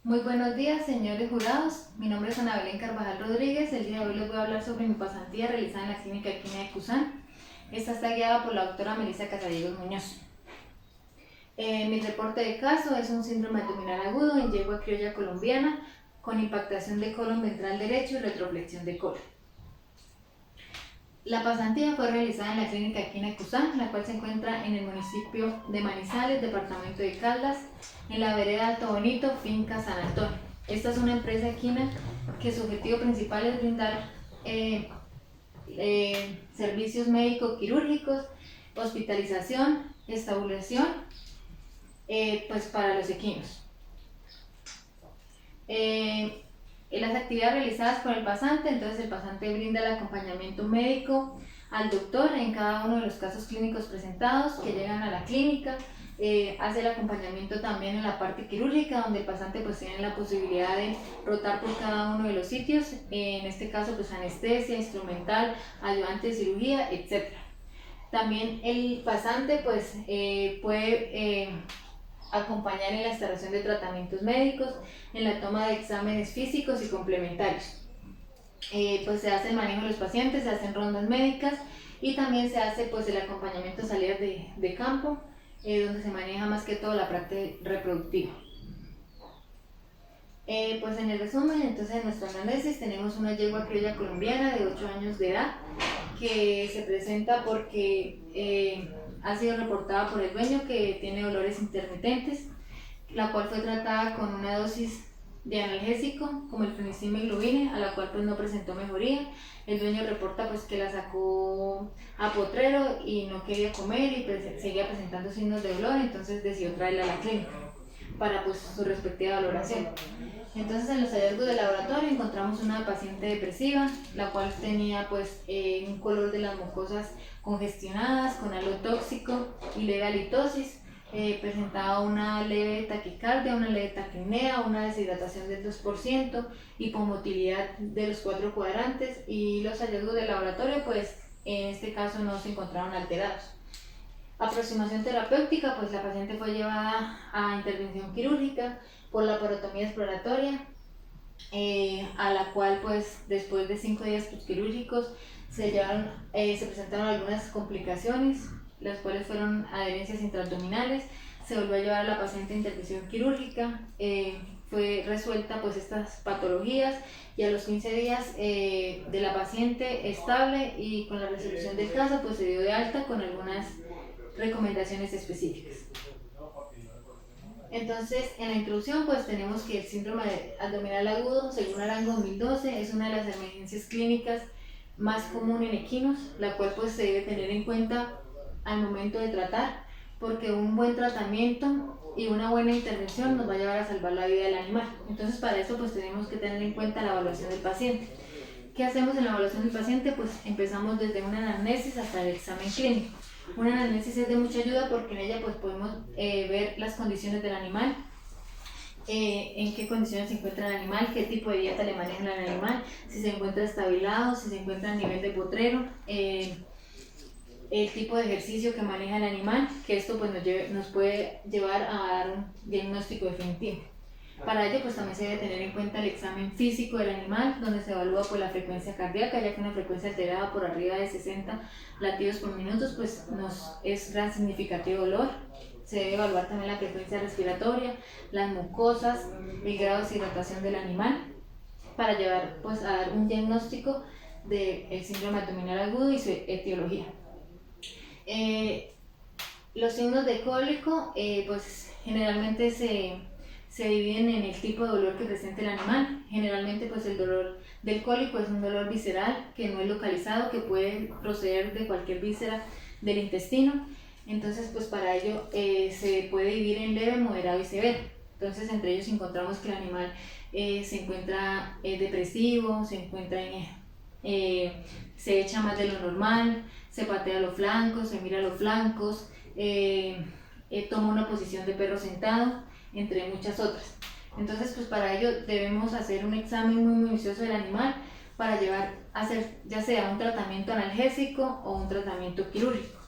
Muy buenos días, señores jurados. Mi nombre es Ana Belén Carvajal Rodríguez. El día de hoy les voy a hablar sobre mi pasantía realizada en la Clínica Equina de Cusán. Esta está guiada por la doctora Melissa Casadillos Muñoz. Mi reporte de caso es un síndrome abdominal agudo en yegua criolla colombiana con impactación de colon ventral derecho y retroflexión de colon. La pasantía fue realizada en la Clínica Equina de Cusán, la cual se encuentra en el municipio de Manizales, departamento de Caldas, en la vereda Alto Bonito, finca San Antonio. Esta es una empresa equina que su objetivo principal es brindar servicios médico-quirúrgicos, hospitalización, estabulación, pues para los equinos. En las actividades realizadas por el pasante, entonces el pasante brinda el acompañamiento médico al doctor en cada uno de los casos clínicos presentados que llegan a la clínica. Hace el acompañamiento también en la parte quirúrgica, donde el pasante pues tiene la posibilidad de rotar por cada uno de los sitios, en este caso pues anestesia, instrumental, ayudante de cirugía, etc. También el pasante pues puede acompañar en la instalación de tratamientos médicos, en la toma de exámenes físicos y complementarios. Pues se hace el manejo de los pacientes, se hacen rondas médicas y también se hace pues el acompañamiento a salidas de campo, donde se maneja más que todo la parte reproductiva. Pues en el resumen, entonces en nuestro análisis tenemos una yegua criolla colombiana de 8 años de edad que se presenta porque ha sido reportada por el dueño que tiene dolores intermitentes, la cual fue tratada con una dosis de analgésico como el fenicillo y globine, a la cual pues no presentó mejoría. El dueño reporta pues que la sacó a potrero y no quería comer y pues, seguía presentando signos de dolor, entonces decidió traerla a la clínica para pues su respectiva valoración. Entonces en los hallazgos de laboratorio encontramos una paciente depresiva, la cual tenía pues un color de las mucosas congestionadas con halo tóxico y leve halitosis. Presentaba una leve taquicardia, una leve taquipnea, una deshidratación del 2%, hipomotilidad de los 4 cuadrantes, y los hallazgos de laboratorio pues en este caso no se encontraron alterados. Aproximación terapéutica, pues la paciente fue llevada a intervención quirúrgica por la laparotomía exploratoria, a la cual pues después de 5 días quirúrgicos se presentaron algunas complicaciones, las cuales fueron adherencias intraabdominales. Se volvió a llevar a la paciente a intervención quirúrgica, fue resuelta pues estas patologías y a los 15 días de la paciente estable y con la resolución del caso pues se dio de alta con algunas recomendaciones específicas. Entonces, en la introducción, pues tenemos que el síndrome abdominal agudo, según Arango 2012, es una de las emergencias clínicas más común en equinos, la cual pues se debe tener en cuenta al momento de tratar, porque un buen tratamiento y una buena intervención nos va a llevar a salvar la vida del animal. Entonces, para eso pues tenemos que tener en cuenta la evaluación del paciente. ¿Qué hacemos en la evaluación del paciente? Pues empezamos desde una anamnesis hasta el examen clínico. Una anamnesis es de mucha ayuda porque en ella pues podemos ver las condiciones del animal, en qué condiciones se encuentra el animal, qué tipo de dieta le manejan al animal, si se encuentra estabilado, si se encuentra a nivel de potrero, el tipo de ejercicio que maneja el animal, que esto pues nos puede llevar a dar un diagnóstico definitivo. Para ello pues también se debe tener en cuenta el examen físico del animal, donde se evalúa pues la frecuencia cardíaca, ya que una frecuencia alterada por arriba de 60 latidos por minuto pues es gran significativo dolor. Se debe evaluar también la frecuencia respiratoria, las mucosas, el grado de deshidratación del animal, para llevar pues a dar un diagnóstico del síndrome abdominal agudo y su etiología. Los signos de cólico pues generalmente se dividen en el tipo de dolor que presenta el animal. Generalmente pues el dolor del cólico es un dolor visceral que no es localizado, que puede proceder de cualquier víscera del intestino. Entonces pues para ello se puede dividir en leve, moderado y severo. Entonces entre ellos encontramos que el animal se encuentra depresivo, se encuentra se echa más de lo normal, se patea los flancos, se mira los flancos, toma una posición de perro sentado, entre muchas otras. Entonces, pues para ello debemos hacer un examen muy minucioso del animal para llevar a hacer ya sea un tratamiento analgésico o un tratamiento quirúrgico.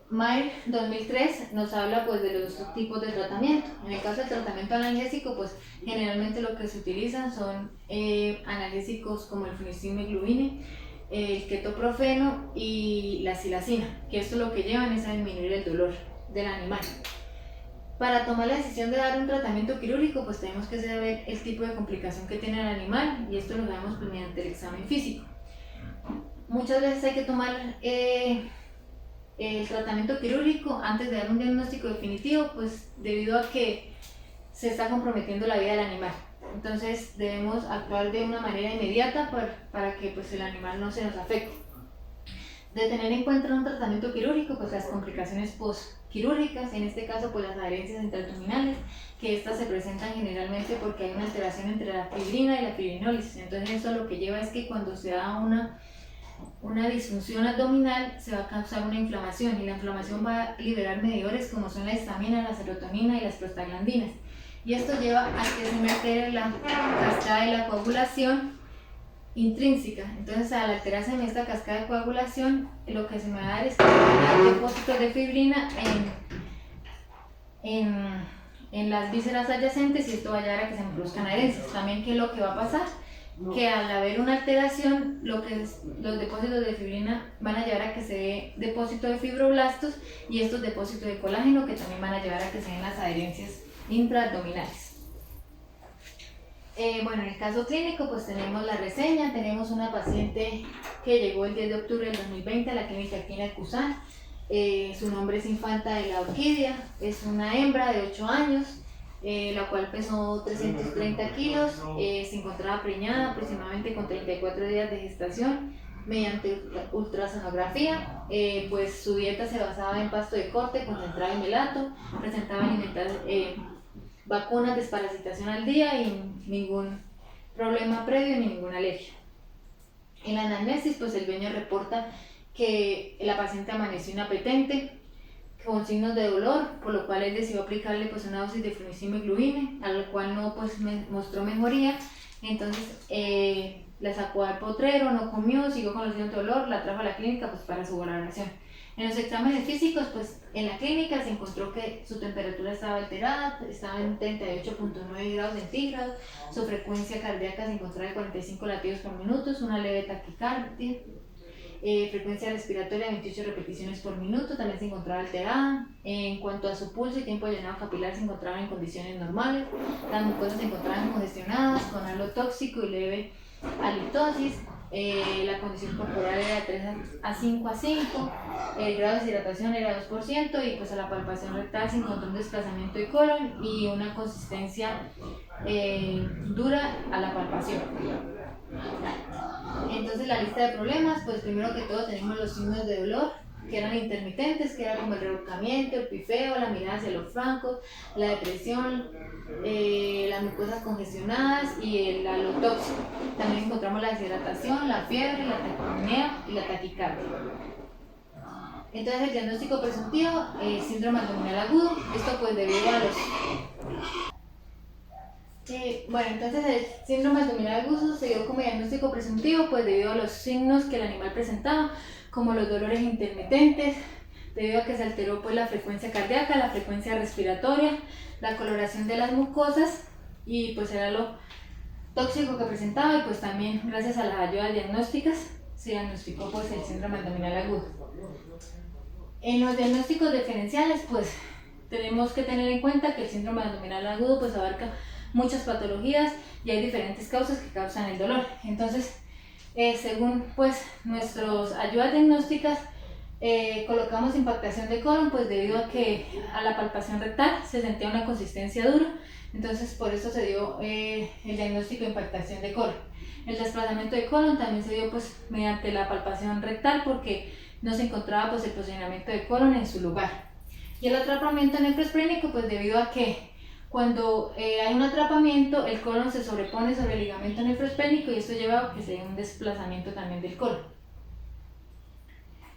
Mayer 2003 nos habla pues de los tipos de tratamiento. En el caso del tratamiento analgésico, pues generalmente lo que se utilizan son analgésicos como el fluoxetine, el ketoprofeno y la silacina, que esto lo que llevan es a disminuir el dolor del animal. Para tomar la decisión de dar un tratamiento quirúrgico, pues tenemos que saber el tipo de complicación que tiene el animal, y esto lo sabemos pues, mediante el examen físico. Muchas veces hay que tomar el tratamiento quirúrgico antes de dar un diagnóstico definitivo, pues debido a que se está comprometiendo la vida del animal. Entonces debemos actuar de una manera inmediata para que pues, el animal no se nos afecte. De tener en cuenta un tratamiento quirúrgico, pues las complicaciones postquirúrgicas, en este caso pues las adherencias intraabdominales, que estas se presentan generalmente porque hay una alteración entre la fibrina y la fibrinólisis. Entonces eso lo que lleva es que cuando se da una disfunción abdominal se va a causar una inflamación, y la inflamación va a liberar medidores como son la histamina, la serotonina y las prostaglandinas. Y esto lleva a que se me altere la cascada de la coagulación intrínseca. Entonces al alterarse en esta cascada de coagulación, lo que se me va a dar es que se van a dar depósitos de fibrina en las vísceras adyacentes, y esto va a llevar a que se me produzcan adherencias. También, ¿qué es lo que va a pasar? Que al haber una alteración, los depósitos de fibrina van a llevar a que se dé depósito de fibroblastos, y estos depósitos de colágeno que también van a llevar a que se den las adherencias intraabdominales. Bueno, en el caso clínico pues tenemos la reseña. Tenemos una paciente que llegó el 10 de octubre del 2020 a la clínica aquí en el Cusán. Su nombre es Infanta de la Orquídea, es una hembra de 8 años, la cual pesó 330 kilos, se encontraba preñada aproximadamente con 34 días de gestación mediante ultrasonografía. Pues su dieta se basaba en pasto de corte concentrado en melato, presentaba vacunas de desparasitación al día y ningún problema previo ni ninguna alergia. En la anamnesis, pues el dueño reporta que la paciente amaneció inapetente, con signos de dolor, por lo cual él decidió aplicarle pues una dosis de fluoxetine, a lo cual no pues mostró mejoría. Entonces la sacó al potrero, no comió, siguió con los signos de dolor, la trajo a la clínica pues para su valoración. En los exámenes físicos, pues en la clínica se encontró que su temperatura estaba alterada, estaba en 38.9 grados centígrados, su frecuencia cardíaca se encontraba en 45 latidos por minuto, una leve taquicardia, frecuencia respiratoria 28 repeticiones por minuto, también se encontraba alterada. En cuanto a su pulso y tiempo de llenado capilar, se encontraban en condiciones normales, las mucosas se encontraban congestionadas, con halo tóxico y leve halitosis. La condición corporal era de 3 a 5 a 5, el grado de deshidratación era 2%, y pues a la palpación rectal se encontró un desplazamiento de colon y una consistencia dura a la palpación. Entonces la lista de problemas, pues primero que todo tenemos los signos de dolor, que eran intermitentes, que era como el revolcamiento, el pifeo, la mirada hacia los flancos, la depresión, las mucosas congestionadas y el halo tóxico. También encontramos la deshidratación, la fiebre, la taquicardia y la taquicardia. Entonces el diagnóstico presuntivo, síndrome abdominal agudo, esto pues debido a los... bueno, entonces el síndrome abdominal agudo se dio como diagnóstico presuntivo pues debido a los signos que el animal presentaba, como los dolores intermitentes, debido a que se alteró pues la frecuencia cardíaca, la frecuencia respiratoria, la coloración de las mucosas y pues era lo tóxico que presentaba, y pues también gracias a las ayudas diagnósticas se diagnosticó pues el síndrome abdominal agudo. En los diagnósticos diferenciales pues tenemos que tener en cuenta que el síndrome abdominal agudo pues abarca muchas patologías y hay diferentes causas que causan el dolor. Entonces según pues nuestras ayudas diagnósticas, colocamos impactación de colon pues debido a que a la palpación rectal se sentía una consistencia dura, entonces por eso se dio el diagnóstico de impactación de colon. El desplazamiento de colon también se dio pues mediante la palpación rectal porque no se encontraba pues el posicionamiento de colon en su lugar. Y el atrapamiento nefrosplénico pues debido a que cuando hay un atrapamiento, el colon se sobrepone sobre el ligamento nefrosplénico y esto lleva a que se dé un desplazamiento también del colon.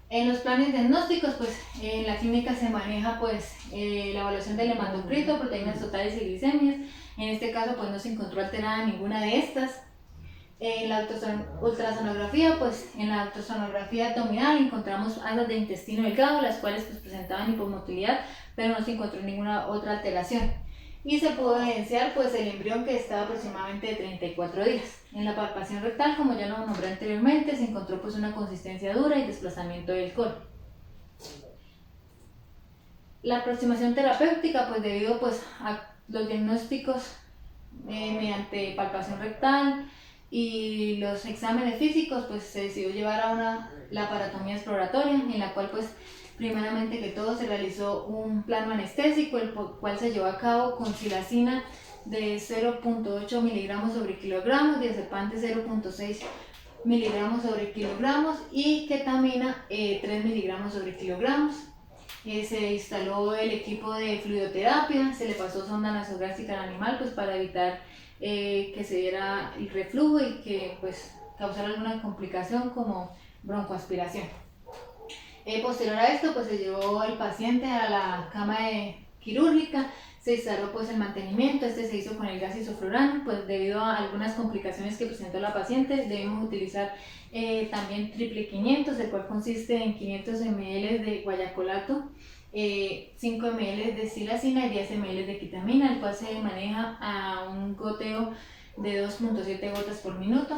En los planes diagnósticos, pues en la clínica se maneja pues la evaluación del hematocrito, proteínas totales y glicemias. En este caso pues no se encontró alterada ninguna de estas. En la ultrasonografía, pues en la ultrasonografía abdominal encontramos asas de intestino delgado, las cuales pues presentaban hipomotilidad, pero no se encontró ninguna otra alteración. Y se pudo evidenciar pues el embrión, que estaba aproximadamente de 34 días. En la palpación rectal, como ya lo nombré anteriormente, se encontró pues una consistencia dura y desplazamiento del colon. La aproximación terapéutica, pues debido pues a los diagnósticos mediante palpación rectal y los exámenes físicos, pues se decidió llevar a una laparotomía exploratoria, en la cual pues primeramente que todo se realizó un plano anestésico, el cual se llevó a cabo con silacina de 0.8 miligramos sobre kilogramos, diazepam de 0.6 miligramos sobre kilogramos y ketamina 3 miligramos sobre kilogramos. Se instaló el equipo de fluidoterapia, se le pasó sonda nasogástrica al animal pues para evitar que se diera el reflujo y que pues causara alguna complicación como broncoaspiración. Posterior a esto pues se llevó el paciente a la cama quirúrgica, se instaló pues el mantenimiento. Este se hizo con el gas isoflurano, pues debido a algunas complicaciones que presentó la paciente debemos utilizar también triple 500, el cual consiste en 500 ml de guayacolato, 5 ml de silacina y 10 ml de ketamina, el cual se maneja a un goteo de 2.7 gotas por minuto.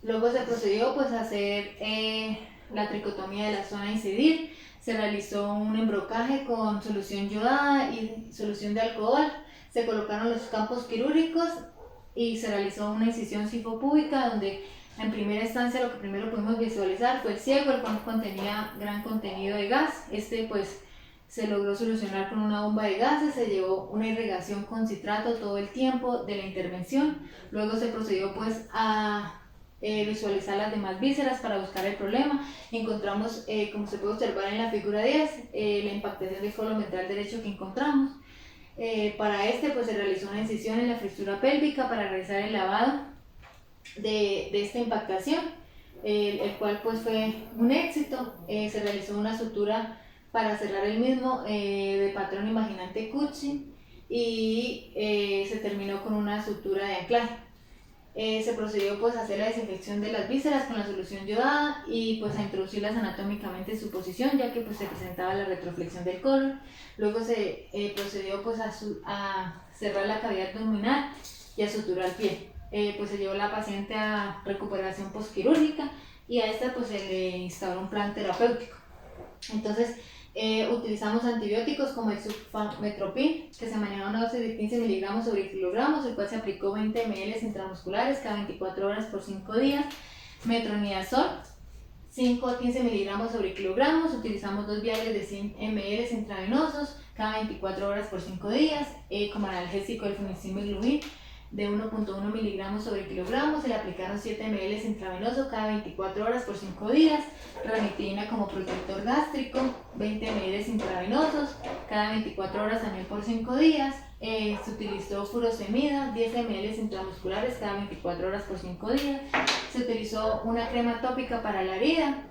Luego se procedió pues a hacer la tricotomía de la zona a incidir. Se realizó un embrocaje con solución yodada y solución de alcohol. Se colocaron los campos quirúrgicos y se realizó una incisión sifopúbica, donde en primera instancia lo que primero pudimos visualizar fue el ciego, el cual contenía gran contenido de gas. Pues se logró solucionar con una bomba de gases, se llevó una irrigación con citrato todo el tiempo de la intervención. Luego se procedió pues a visualizar las demás vísceras para buscar el problema. Encontramos, como se puede observar en la figura 10, la impactación del colon ventral derecho que encontramos. Para pues se realizó una incisión en la fisura pélvica para realizar el lavado de esta impactación, el cual pues fue un éxito. Se realizó una sutura para cerrar el mismo de patrón imaginante Cushing y se terminó con una sutura de anclaje. Se procedió pues a hacer la desinfección de las vísceras con la solución yodada y pues a introducirlas anatómicamente en su posición, ya que pues se presentaba la retroflexión del colon. Luego se procedió pues a cerrar la cavidad abdominal y a suturar el pie. Pues se llevó la paciente a recuperación postquirúrgica y a esta pues se le instauró un plan terapéutico. Entonces utilizamos antibióticos como el sulfametropin, que se manejaba a una dosis de 15 miligramos sobre kilogramos, el cual se aplicó 20 ml intramusculares cada 24 horas por 5 días. Metronidazol, 5 a 15 miligramos sobre kilogramos. Utilizamos 2 viales de 100 ml intravenosos cada 24 horas por 5 días. Como analgésico, el fumicimab de 1.1 miligramos sobre kilogramos. Se le aplicaron 7 ml intravenoso cada 24 horas por 5 días. Ranitidina como protector gástrico, 20 ml intravenosos cada 24 horas también por 5 días. Se utilizó furosemida, 10 ml intramusculares cada 24 horas por 5 días. Se utilizó una crema tópica para la herida,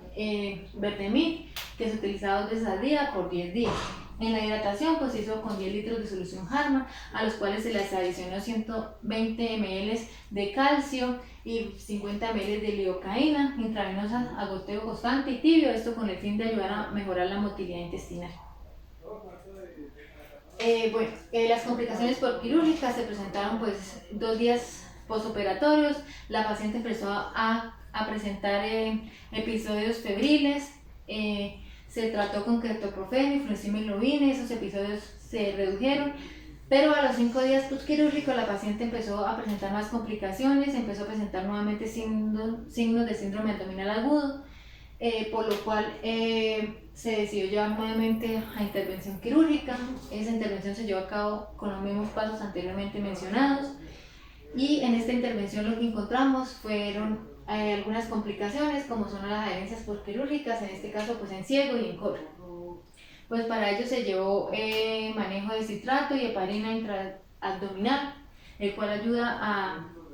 Vertemid, que se utilizaba 2 veces al día por 10 días. En la hidratación pues se hizo con 10 litros de solución Harman, a los cuales se les adicionó 120 ml de calcio y 50 ml de lidocaína intravenosa a goteo constante y tibio, esto con el fin de ayudar a mejorar la motilidad intestinal. Las complicaciones quirúrgicas se presentaron pues 2 días postoperatorios. La paciente empezó a presentar episodios febriles. Se trató con ketoprofeno y fluoxetinoidina, esos episodios se redujeron, pero a los 5 días postquirúrgicos la paciente empezó a presentar más complicaciones, empezó a presentar nuevamente signos de síndrome abdominal agudo, por lo cual se decidió llevar nuevamente a intervención quirúrgica. Esa intervención se llevó a cabo con los mismos pasos anteriormente mencionados y en esta intervención lo que encontramos fueron algunas complicaciones, como son las adherencias postquirúrgicas, en este caso pues en ciego y en cobre. Pues para ello se llevó manejo de citrato y heparina intraabdominal, el cual ayuda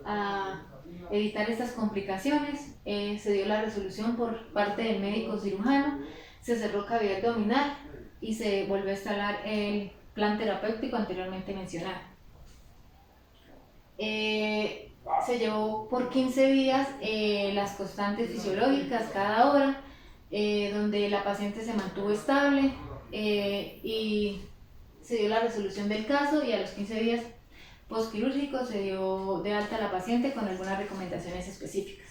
a evitar estas complicaciones. Se dio la resolución por parte del médico cirujano, se cerró cavidad abdominal y se volvió a instalar el plan terapéutico anteriormente mencionado. Se llevó por 15 días las constantes fisiológicas cada hora, donde la paciente se mantuvo estable y se dio la resolución del caso, y a los 15 días postquirúrgicos se dio de alta a la paciente con algunas recomendaciones específicas.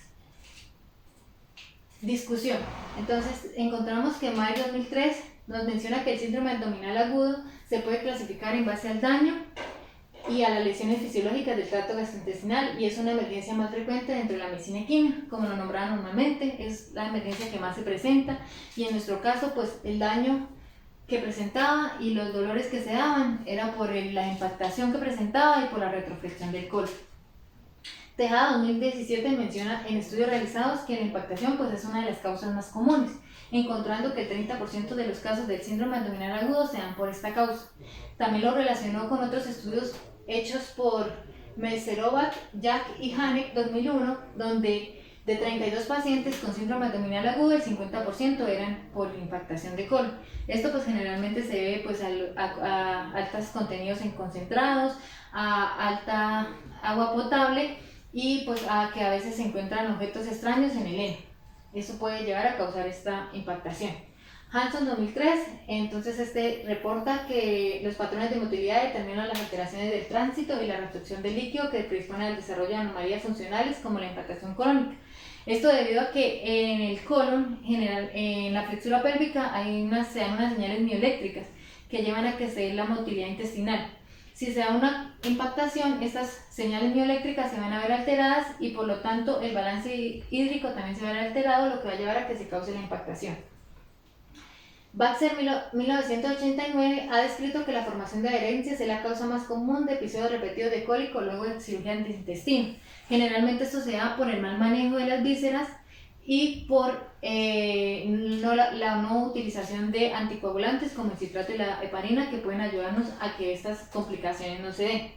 Discusión. Entonces encontramos que May 2003 nos menciona que el síndrome abdominal agudo se puede clasificar en base al daño y a las lesiones fisiológicas del tracto gastrointestinal, y es una emergencia más frecuente dentro de la medicina equina, como lo nombraba normalmente, es la emergencia que más se presenta, y en nuestro caso pues el daño que presentaba y los dolores que se daban era por la impactación que presentaba y por la retroflexión del colon. Tejada 2017 menciona en estudios realizados que la impactación pues es una de las causas más comunes, encontrando que el 30% de los casos del síndrome abdominal agudo se dan por esta causa. También lo relacionó con otros estudios hechos por Meserovat, Jack y Hanek 2001, donde de 32 pacientes con síndrome abdominal agudo, el 50% eran por impactación de colon. Esto pues generalmente se debe pues a altos contenidos en concentrados, a alta agua potable y pues a que a veces se encuentran objetos extraños en el heno. Eso puede llevar a causar esta impactación. Hanson 2003, entonces reporta que los patrones de motilidad determinan las alteraciones del tránsito y la restricción del líquido que predispone al desarrollo de anomalías funcionales como la impactación colónica. Esto debido a que en el colon, en la flexura pélvica, se dan unas señales mioeléctricas que llevan a que se dé la motilidad intestinal. Si se da una impactación, estas señales mioeléctricas se van a ver alteradas y por lo tanto el balance hídrico también se va a ver alterado, lo que va a llevar a que se cause la impactación. Baxter 1989 ha descrito que la formación de adherencias es la causa más común de episodios repetidos de cólico luego de cirugía de intestino. Generalmente esto se da por el mal manejo de las vísceras y por la no utilización de anticoagulantes como el citrato y la heparina, que pueden ayudarnos a que estas complicaciones no se den.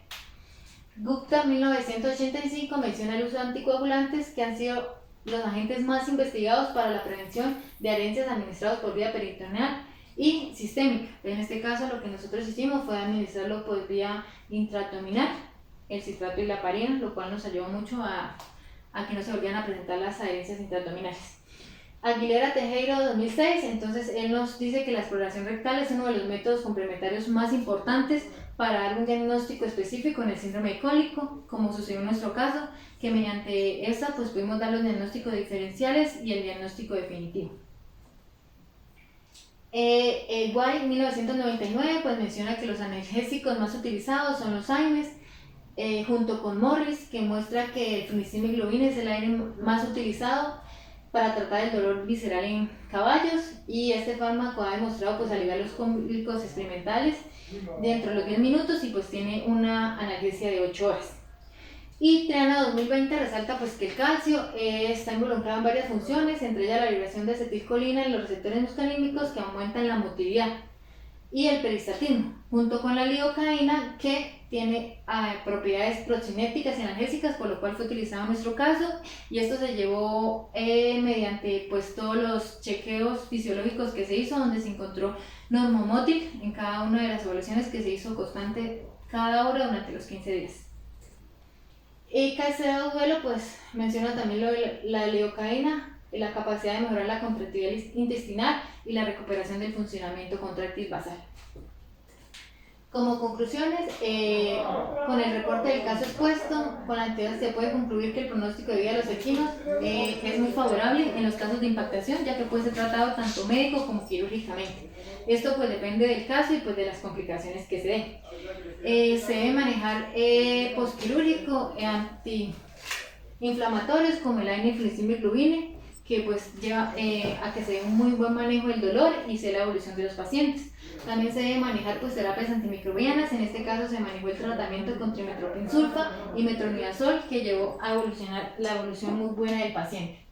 Gupta 1985 menciona el uso de anticoagulantes que han sido los agentes más investigados para la prevención de adherencias administrados por vía peritoneal y sistémica. En este caso lo que nosotros hicimos fue administrarlo por vía intraabdominal, el citrato y la heparina, lo cual nos ayudó mucho a que no se volvieran a presentar las adherencias intraabdominales. Aguilera Tejero 2006, entonces él nos dice que la exploración rectal es uno de los métodos complementarios más importantes para dar un diagnóstico específico en el síndrome cólico, como sucedió en nuestro caso, que mediante esta pues pudimos dar los diagnósticos diferenciales y el diagnóstico definitivo. White 1999 pues menciona que los analgésicos más utilizados son los AINES, junto con Morris, que muestra que el flunicimiglobina es el aire más utilizado para tratar el dolor visceral en caballos, y este fármaco ha demostrado pues aliviar los cólicos experimentales dentro de los 10 minutos y pues tiene una analgesia de 8 horas. Y Triana 2020 resalta pues que el calcio está involucrado en varias funciones, entre ellas la liberación de acetilcolina en los receptores muscarínicos que aumentan la motilidad, y el peristatismo, junto con la lidocaína, que tiene propiedades procinéticas y analgésicas, por lo cual fue utilizado en nuestro caso, y esto se llevó mediante pues todos los chequeos fisiológicos que se hizo, donde se encontró normomotil en cada una de las evaluaciones que se hizo constante cada hora durante los 15 días. Y Caicedo Duelo pues menciona también lo de la lidocaína, la capacidad de mejorar la contractilidad intestinal y la recuperación del funcionamiento contráctil basal. Como conclusiones, con el reporte del caso expuesto, con la anterior se puede concluir que el pronóstico de vida de los equinos es muy favorable en los casos de impactación, ya que puede ser tratado tanto médico como quirúrgicamente. Esto pues depende del caso y pues de las complicaciones que se den. Se debe manejar postquirúrgico antiinflamatorios como el AINE-flunicimiglobine, que pues lleva a que se dé un muy buen manejo del dolor y se dé la evolución de los pacientes. También se debe manejar pues terapias antimicrobianas, en este caso se manejó el tratamiento con trimethoprim-sulfa y metronidazol, que llevó a la evolución muy buena del paciente.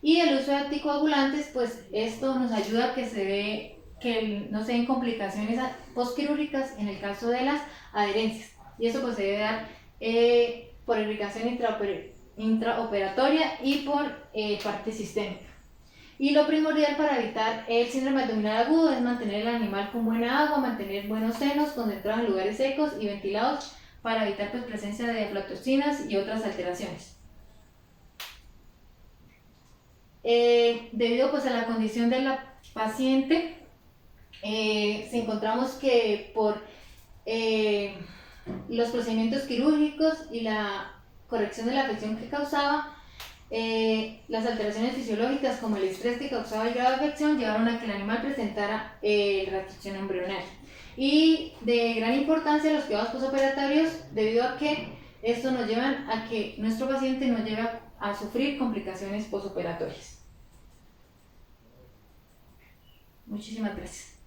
Y el uso de anticoagulantes, pues esto nos ayuda a que no se den complicaciones postquirúrgicas en el caso de las adherencias, y eso pues se debe dar por irrigación intraoperatoria y por parte sistémica. Y lo primordial para evitar el síndrome abdominal agudo es mantener el animal con buena agua, mantener buenos senos concentrados en lugares secos y ventilados para evitar pues, presencia de aflatoxinas y otras alteraciones. Debido pues, a la condición de la paciente, si encontramos que por los procedimientos quirúrgicos y la corrección de la afección que causaba, las alteraciones fisiológicas como el estrés que causaba el grado de afección llevaron a que el animal presentara retracción embrionaria. Y de gran importancia los cuidados postoperatorios, debido a que esto nos lleva a que nuestro paciente no llegue a sufrir complicaciones postoperatorias. Muchísimas gracias.